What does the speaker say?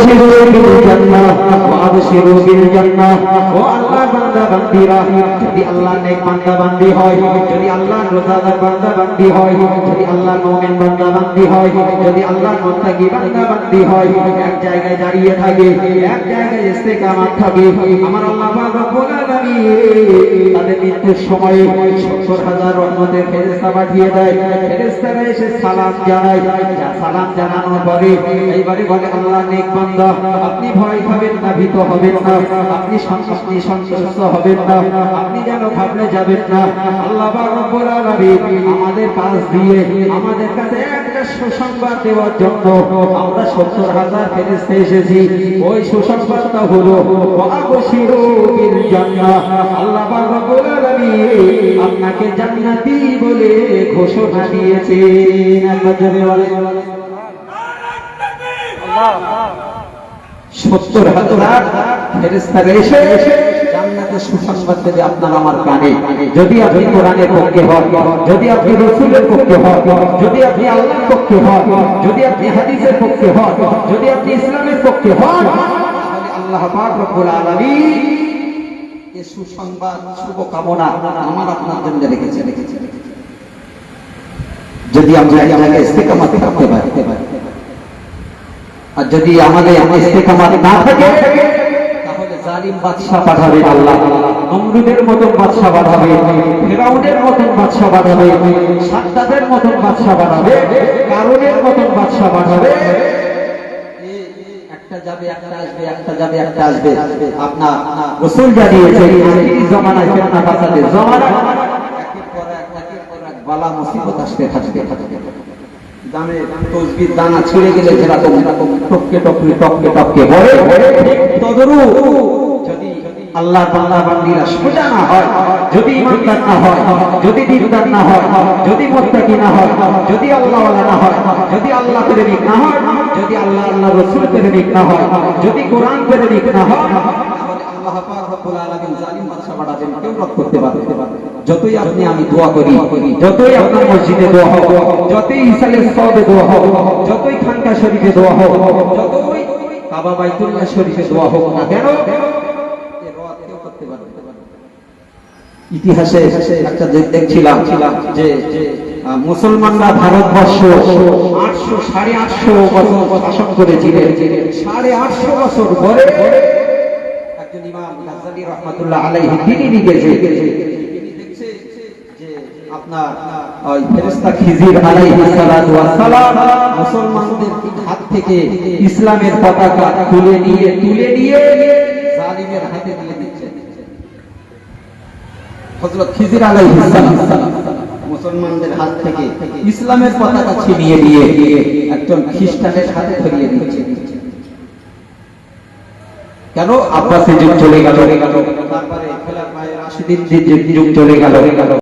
আবশিরু বিল জান্নাহ ওয়া আবশিরু বিল জান্নাহ। ও আল্লাহর বান্দা বান্দীরা, যদি আল্লাহর নেক বান্দা বান্দী হয়, যদি আল্লাহর রোজাদার বান্দা বান্দী হয়, যদি আল্লাহর মুমিন বান্দা বান্দী হয়, যদি আল্লাহর মুত্তাকি বান্দা বান্দী হয়, এক জায়গায় দাঁড়িয়ে থাকে, এক জায়গায় ইস্তেকামত থাকে, আমার আল্লাহ পাক রব্বুল আলামিন তাদের মৃত্যুর সময়ে ৭০,০০০ রহমতের ফেরেশতা পাঠিয়ে দেয়। ফেরেশতারা এসে সালাম জানায়। সালাম জানানোর পরে এইবারে বলে, আল্লাহ নেক বান্দা, আপনি ভয় খাবেন না, ভীত হবেন না, আপনি সন্তুষ্ট হবেন না, আপনি যেন ভাবলে যাবেন না। আল্লাহ পাক রব্বুল আলামিন আমাদের পাশ দিয়ে আমাদের কাছে একটা সুসংবাদ দেওয়ার জন্য আমরা ৭০,০০০ ফেরেশতা এসেছি। ওই সুসংবাদটা হলো ওয়াবশিরু বিল জান্নাহ। আল্লাহ পাক রব্বুল আলামিন আপনাকে জান্নাতি বলে ঘোষণা দিয়েছেন। একবারে বলেন আল্লাহ। ৭০,০০০ ফেরেশতারা এসে জান্নাতের সুসংবাদ দেবে আপনার আমার কানে। যদি আপনি কোরআনের পক্ষে হন, যদি আপনি রাসূলের পক্ষে হন, যদি আপনি আল্লাহর পক্ষে হন, যদি আপনি হাদিসের পক্ষে হন, যদি আপনি ইসলামের পক্ষে হন, তাহলে আল্লাহ পাক রব্বুল আলামিন এই সুসংবাদ শুভকামনা আমার আপনার জন্য রেখেছে। যদি আমরা এই জায়গায় ইস্তেকামত করতে পারি, আর যদি আমাদের ইস্তেকামত না থাকে, তাহলে জালিম বাদশা পাঠাবে আল্লাহ। নমরুদের মতন বাদশা পাঠাবে, ফিরাউনের মতন বাদশা পাঠাবে, সাদ্দাদের মতন বাদশা পাঠাবে, কারুনের মতন বাদশা পাঠাবে। একটা যাবে একটা আসবে, একটা যাবে একটা আসবে। আপনার রাসূল জানিয়েছে আখিরি জামানায় ফিতনা ফাসাদের জামানা, একের পর এক বালা মুসিবত আসতে থাকবে। দামে তসবির দানা ছিঁড়ে গেলে যেরকম টপকে টপকে টপকে টপকে পড়ে, ঠিক তদরূপ যদি আল্লাহর বান্দা বান্দীরা সোজা না হয়, যদি ঈমানদার না হয়, যদি দিনদার না হয়, যদি মুত্তাকি না হয়, যদি আল্লাহওয়ালা না হয়, যদি আল্লাহ প্রেমিক না হয়, যদি আল্লাহ রাসূল প্রেমিক না হয়, যদি কোরআন প্রেমিক না হয়, তাহলে আল্লাহ পাক রব্বুল আলামিন জালিম বাদশা পাঠাবেন, কেউ রদ করতে পারবে না। যতই আপনি আমি দোয়া করি, যতই আপনার মসজিদে দোয়া হোক, যতই ইসালের সওয়াবে দোয়া হোক, যতই খানকা শরীফে দোয়া হোক, যতই কাবা বাইতুল্লাহ শরীফে দোয়া হোক না কেন, এ রদ কেউ করতে পারবে না। ইতিহাসে একটা দেখছিলাম যে মুসলমানরা ভারতবর্ষ 850 বছর শাসন করেছিলেন। 850 বছর পরে একজন ইমাম গাজ্জালী রাহমাতুল্লাহ আলাইহি তিনি লিখেছে যে আপনার ওই ফেরেশতা খিজির আলাইহিস সালাতু ওয়াস সালাম মুসলমানদের হাত থেকে ইসলামের পতাকা তুলে নিয়ে জালিমের হাতে দিয়ে দিচ্ছেন। হযরত খিজির আলাইহিস সালাম মুসলমানদের হাত থেকে ইসলামের পতাকা ছিনিয়ে নিয়ে একজন খ্রিস্টানের হাতে ধরিয়ে দিচ্ছে। কেন? আব্বাসী যুগ চলে গেল, তারপরে খেলাফায়ে রাশিদিন যুগ চলে গেল।